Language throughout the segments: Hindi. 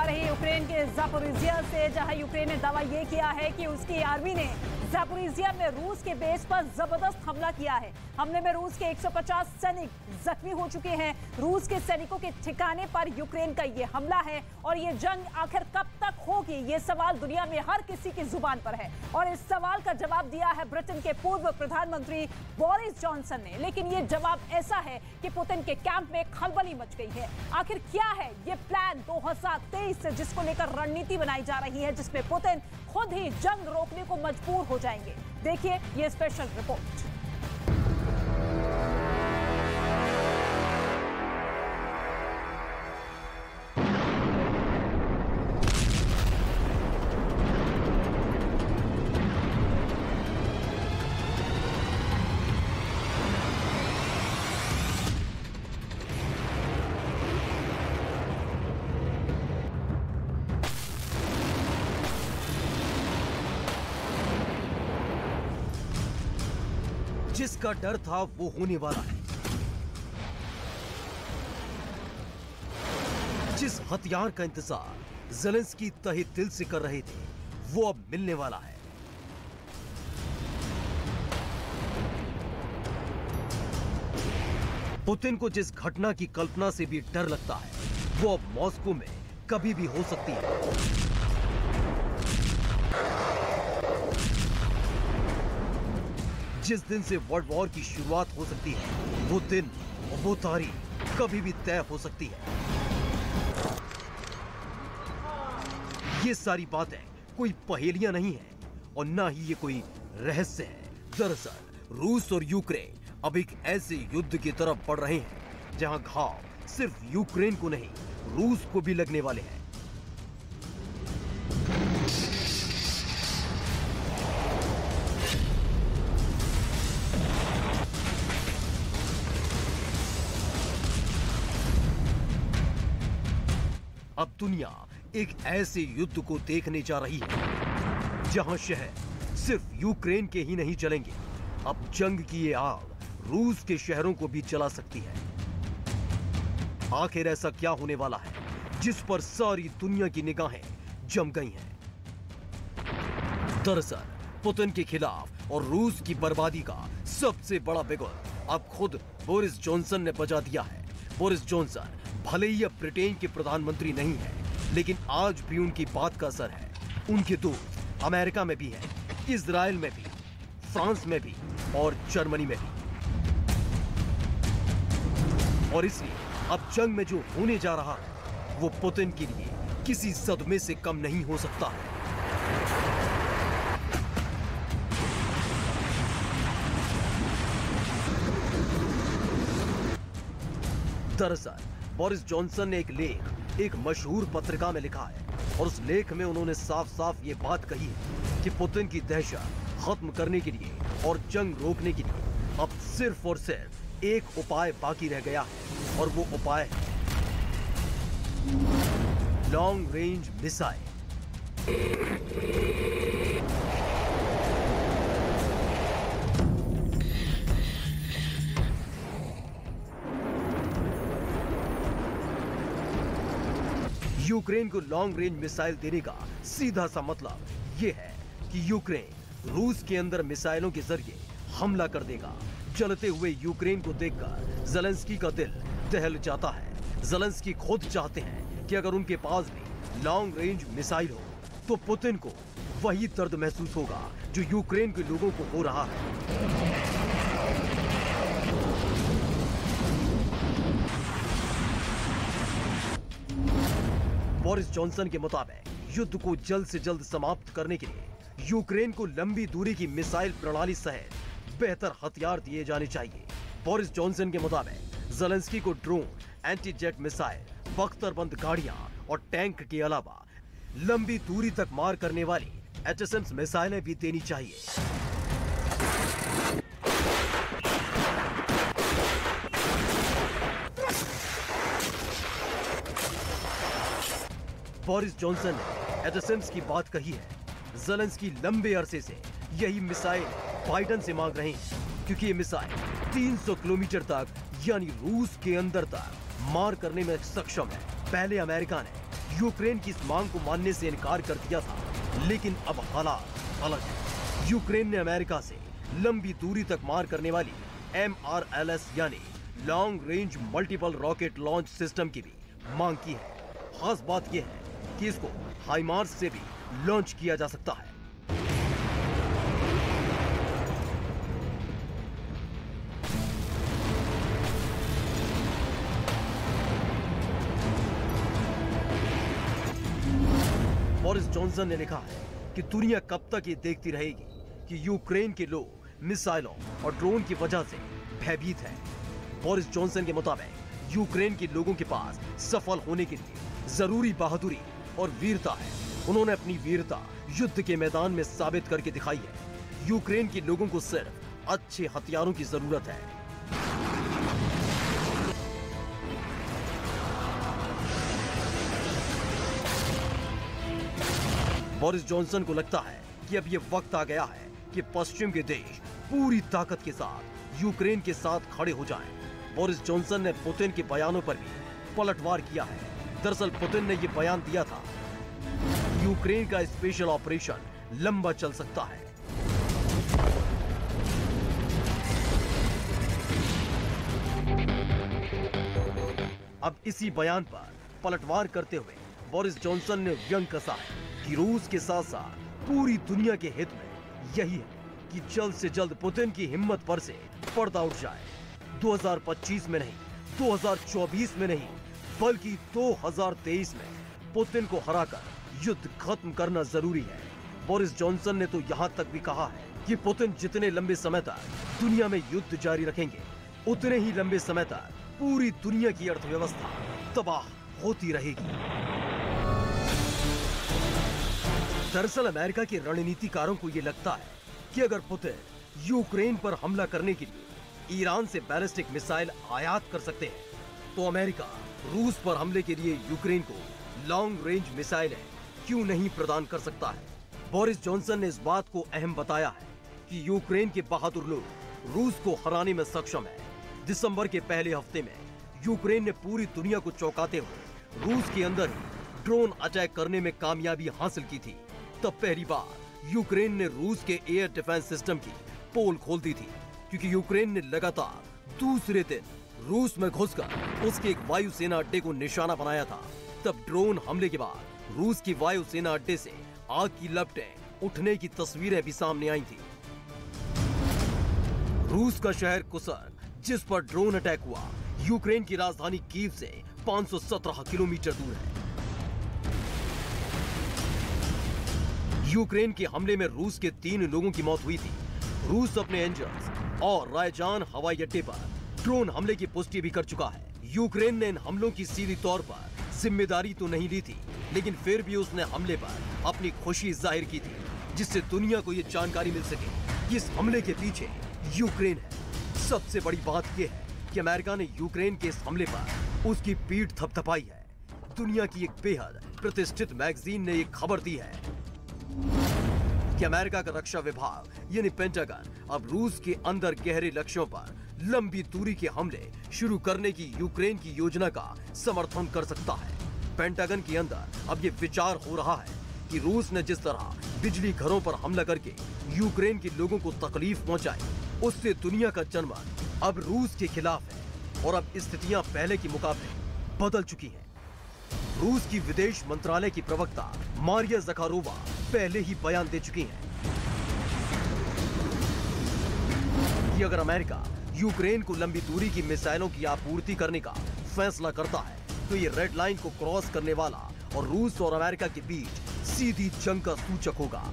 रही है यूक्रेन के ज़ापोरिज़िया से, जहां यूक्रेन ने दावा ये किया है कि उसकी आर्मी ने ज़ापोरिज़िया में रूस के बेस पर जबरदस्त हमला किया है। हमले में रूस के 150 सैनिक जख्मी हो चुके हैं। रूस के सैनिकों के ठिकाने पर यूक्रेन का ये हमला है और ये जंग आखिर कब तक होगी, ये सवाल दुनिया में हर किसी की जुबान पर है। और इस सवाल का जवाब दिया है ब्रिटेन के पूर्व प्रधानमंत्री बोरिस जॉनसन ने, लेकिन ये जवाब ऐसा है कि पुतिन के कैंप में खलबली मच गई है। आखिर क्या है ये प्लान 2023 से जिसको लेकर रणनीति बनाई जा रही है, जिसमें पुतिन खुद ही जंग रोकने को मजबूर हो जाएंगे? देखिए ये स्पेशल रिपोर्ट। जिसका डर था वो होने वाला है। जिस हथियार का इंतजार ज़ेलेंस्की तहे दिल से कर रहे थे, वो अब मिलने वाला है। पुतिन को जिस घटना की कल्पना से भी डर लगता है, वो अब मॉस्को में कभी भी हो सकती है। जिस दिन से वर्ल्ड वॉर की शुरुआत हो सकती है, वो दिन और वो तारीख कभी भी तय हो सकती है। ये सारी बातें कोई पहेलियां नहीं है और ना ही ये कोई रहस्य है। दरअसल रूस और यूक्रेन अब एक ऐसे युद्ध की तरफ बढ़ रहे हैं जहां घाव सिर्फ यूक्रेन को नहीं, रूस को भी लगने वाले हैं। अब दुनिया एक ऐसे युद्ध को देखने जा रही है जहां शहर सिर्फ यूक्रेन के ही नहीं जलेंगे। अब जंग की ये आग रूस के शहरों को भी जला सकती है। आखिर ऐसा क्या होने वाला है जिस पर सारी दुनिया की निगाहें जम गई हैं? दरअसल पुतिन के खिलाफ और रूस की बर्बादी का सबसे बड़ा बिगुल अब खुद बोरिस जॉनसन ने बजा दिया है। बोरिस जॉनसन भले ही अब ब्रिटेन के प्रधानमंत्री नहीं है, लेकिन आज भी उनकी बात का असर है। उनके दोस्त अमेरिका में भी हैं, इजराइल में भी, फ्रांस में भी और जर्मनी में भी। और इसलिए अब जंग में जो होने जा रहा है वो पुतिन के लिए किसी सदमे से कम नहीं हो सकता है। दरअसल बोरिस जॉनसन ने एक मशहूर पत्रिका में लिखा है और उस लेख में उन्होंने साफ साफ ये बात कही है कि पुतिन की दहशत खत्म करने के लिए और जंग रोकने के लिए अब सिर्फ और सिर्फ एक उपाय बाकी रह गया है और वो उपाय है लॉन्ग रेंज मिसाइल। यूक्रेन को लॉन्ग रेंज मिसाइल देने का सीधा सा मतलब यह है कि यूक्रेन रूस के अंदर मिसाइलों के जरिए हमला कर देगा। जलते हुए यूक्रेन को देखकर ज़ेलेंस्की का दिल दहल जाता है। ज़ेलेंस्की खुद चाहते हैं कि अगर उनके पास भी लॉन्ग रेंज मिसाइल हो तो पुतिन को वही दर्द महसूस होगा जो यूक्रेन के लोगों को हो रहा है। बोरिस जॉनसन के मुताबिक युद्ध को जल्द से जल्द समाप्त करने के लिए यूक्रेन को लंबी दूरी की मिसाइल प्रणाली सहित बेहतर हथियार दिए जाने चाहिए। बोरिस जॉनसन के मुताबिक ज़ेलेंस्की को ड्रोन, एंटी जेट मिसाइल, बख्तरबंद गाड़ियां और टैंक के अलावा लंबी दूरी तक मार करने वाली HIMARS मिसाइलें भी देनी चाहिए। बोरिस जॉनसन ने HIMARS की बात कही है। ज़ेलेंस्की लंबे अरसे से यही मिसाइल बाइडेन से मांग रहे हैं क्योंकि ये मिसाइल 300 किलोमीटर तक यानी रूस के अंदर तक मार करने में सक्षम है। पहले अमेरिका ने यूक्रेन की इस मांग को मानने से इनकार कर दिया था, लेकिन अब हालात अलग है। यूक्रेन ने अमेरिका से लंबी दूरी तक मार करने वाली MRLS यानी long range multiple rocket launch system की भी मांग की है। खास बात यह है कि इसको हाइमार्स से भी लॉन्च किया जा सकता है। बोरिस जॉनसन ने लिखा है कि दुनिया कब तक ये देखती रहेगी कि यूक्रेन के लोग मिसाइलों और ड्रोन की वजह से भयभीत हैं। बोरिस जॉनसन के मुताबिक यूक्रेन के लोगों के पास सफल होने के लिए जरूरी बहादुरी और वीरता है। उन्होंने अपनी वीरता युद्ध के मैदान में साबित करके दिखाई है। यूक्रेन के लोगों को सिर्फ अच्छे हथियारों की जरूरत है। बोरिस जॉनसन को लगता है कि अब ये वक्त आ गया है कि पश्चिम के देश पूरी ताकत के साथ यूक्रेन के साथ खड़े हो जाएं। बोरिस जॉनसन ने पुतिन के बयानों पर भी पलटवार किया है। दरअसल पुतिन ने ये बयान दिया था कि यूक्रेन का स्पेशल ऑपरेशन लंबा चल सकता है। अब इसी बयान पर पलटवार करते हुए बोरिस जॉनसन ने व्यंग कसा है कि रूस के साथ साथ पूरी दुनिया के हित में यही है कि जल्द से जल्द पुतिन की हिम्मत पर से पर्दा उठ जाए। 2025 में नहीं, 2024 में नहीं, बल्कि 2023 में पुतिन को हराकर युद्ध खत्म करना जरूरी है। बोरिस जॉनसन ने तो यहाँ तक भी कहा है कि पुतिन जितने लंबे समय तक दुनिया में युद्ध जारी रखेंगे, उतने ही लंबे समय तक पूरी दुनिया की अर्थव्यवस्था तबाह होती रहेगी। दरअसल अमेरिका के रणनीतिकारों को यह लगता है कि अगर पुतिन यूक्रेन पर हमला करने के लिए ईरान से बैलिस्टिक मिसाइल आयात कर सकते हैं, तो अमेरिका रूस पर हमले के लिए यूक्रेन को लॉन्ग रेंज मिसाइलें क्यों नहीं प्रदान कर सकता है। बोरिस जॉनसन ने इस बात को अहम बताया है कि यूक्रेन के बहादुर लोग रूस को हराने में सक्षम है। दिसंबर के पहले हफ्ते में यूक्रेन ने पूरी दुनिया को चौंकाते हुए रूस के अंदर ही ड्रोन अटैक करने में कामयाबी हासिल की थी। तब पहली बार यूक्रेन ने रूस के एयर डिफेंस सिस्टम की पोल खोल दी थी, क्योंकि यूक्रेन ने लगातार दूसरे दिन रूस में घुसकर उसके एक वायुसेना अड्डे को निशाना बनाया था। तब ड्रोन हमले के बाद रूस की वायुसेना अड्डे से आग की लपटें उठने की तस्वीरें भी सामने आई थी। रूस का शहर कुर्स्क, जिस पर ड्रोन अटैक हुआ, यूक्रेन की राजधानी कीव से 517 किलोमीटर दूर है। यूक्रेन के हमले में रूस के 3 लोगों की मौत हुई थी। रूस अपने एंजल्स और रायजान हवाई अड्डे पर ड्रोन हमले की पुष्टि भी कर चुका है। यूक्रेन ने इन हमलों की सीधी तौर पर जिम्मेदारी तो नहीं ली थी, लेकिन फिर भी उसने हमले पर अपनी खुशी जाहिर की थी, जिससे दुनिया को ये जानकारी मिल सके कि इस हमले के पीछे यूक्रेन है। सबसे बड़ी बात यह है कि अमेरिका ने यूक्रेन के इस हमले पर उसकी पीठ थपथपाई है। दुनिया की एक बेहद प्रतिष्ठित मैगजीन ने एक खबर दी है कि अमेरिका का रक्षा विभाग यानी पेंटागन अब रूस के अंदर गहरे लक्ष्यों पर लंबी दूरी के हमले शुरू करने की यूक्रेन की योजना का समर्थन कर सकता है। पेंटागन के अंदर अब ये विचार हो रहा है कि रूस ने जिस तरह बिजली घरों पर हमला करके यूक्रेन के लोगों को तकलीफ पहुंचाई, उससे दुनिया का जनमत अब रूस के खिलाफ है और अब स्थितियां पहले के मुकाबले बदल चुकी हैं। रूस की विदेश मंत्रालय की प्रवक्ता मारिया ज़खारोवा पहले ही बयान दे चुकी हैं कि अगर अमेरिका यूक्रेन को लंबी दूरी की मिसाइलों की आपूर्ति करने का फैसला करता है, तो ये रेड लाइन को क्रॉस करने वाला और रूस और अमेरिका के बीच सीधी जंग का सूचक होगा।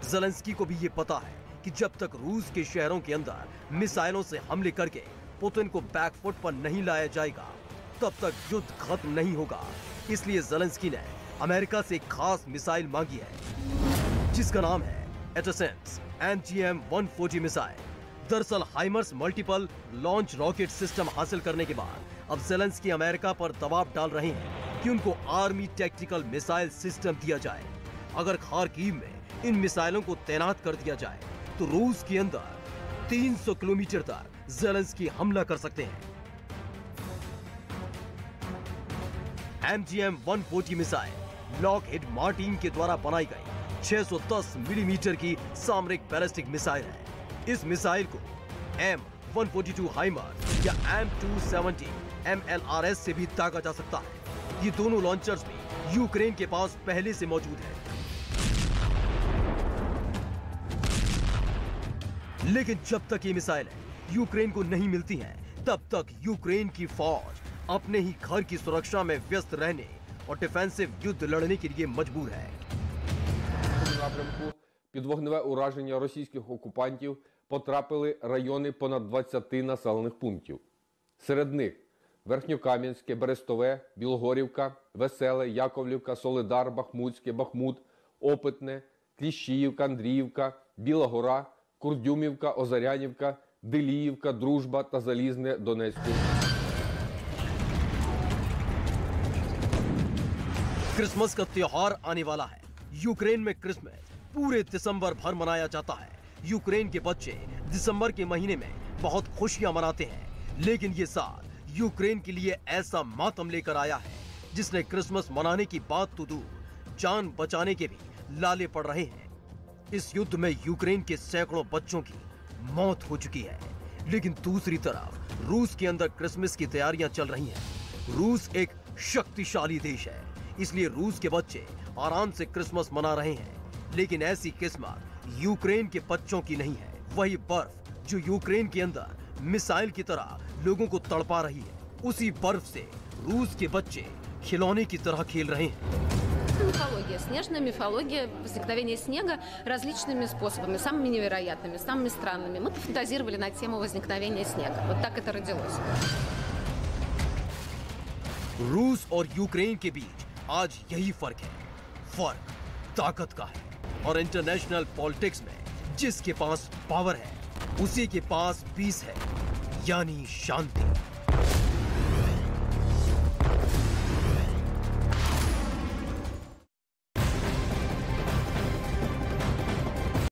ज़ेलेंस्की को भी ये पता है कि जब तक रूस के शहरों के अंदर मिसाइलों से हमले करके पुतिन को बैकफुट पर नहीं लाया जाएगा, तब तक युद्ध खत्म नहीं होगा। इसलिए ज़ेलेंस्की ने अमेरिका से एक खास मिसाइल मांगी है, जिसका नाम है एटसेंस NGM-140 मिसाइल, दरअसल HIMARS multiple launch rocket system हासिल करने के बाद अब ज़ेलेंस्की अमेरिका पर दबाव डाल रहे हैं कि उनको आर्मी टैक्टिकल मिसाइल सिस्टम दिया जाए। अगर खार्किव में इन मिसाइलों को तैनात कर दिया जाए तो रूस के अंदर 300 किलोमीटर तक ज़ेलेंस्की हमला कर सकते हैं। MGM-140 मिसाइल लॉकहीड मार्टिन के द्वारा बनाई गई 610 मिलीमीटर की सामरिक बैलिस्टिक मिसाइल है। इस मिसाइल को M142 हाइमर या M270 MLRS से भी दागा जा सकता है। ये दोनों लॉन्चर्स भी यूक्रेन के पास पहले से मौजूद है। लेकिन जब तक ये मिसाइलें यूक्रेन को नहीं मिलती हैं, तब तक यूक्रेन की फौज अपने ही घर की सुरक्षा में व्यस्त रहने और डिफेंसिव युद्ध लड़ने के लिए मजबूर है। напрямку під вогневе ураження російських окупантів потрапили райони понад 20 населених пунктів. Серед них Верхньокам'янське, Берестове, Білогорівка, Веселе, Яковлівка, Солидар, Бахмутське, Бахмут, Опитне, Кліщіївка, Андріївка, Біла Гора, Курдюмівка, Озарянівка, Деліївка, Дружба та Залізне Донецької. क्रिसमस का त्योहार आने वाला है। यूक्रेन में क्रिसमस पूरे दिसंबर भर मनाया जाता है। यूक्रेन के बच्चे दिसंबर के महीने में बहुत खुशियां मनाते हैं, लेकिन ये साल यूक्रेन के लिए ऐसा मातम लेकर आया है जिसने क्रिसमस मनाने की बात तो दूर, जान बचाने के भी लाले पड़ रहे हैं। इस युद्ध में यूक्रेन के सैकड़ों बच्चों की मौत हो चुकी है, लेकिन दूसरी तरफ रूस के अंदर क्रिसमस की तैयारियां चल रही हैं। रूस एक शक्तिशाली देश है, इसलिए रूस के बच्चे आराम से क्रिसमस मना रहे हैं। लेकिन ऐसी किस्मत यूक्रेन के बच्चों की नहीं है। वही बर्फ जो यूक्रेन के अंदर मिसाइल की तरह लोगों को तड़पा रही है, उसी बर्फ से रूस के बच्चे खिलौने की तरह खेल रहे हैं। Мифология, снежная мифология, возникновение снега различными способами, самыми невероятными, самыми странными. Мы пофантазировали на тему возникновения снега. Вот так это родилось. रूस और यूक्रेन के बीच आज यही फर्क है। फर्क ताकत का है, और इंटरनेशनल पॉलिटिक्स में जिसके पास पावर है उसी के पास पीस है, यानी शांति।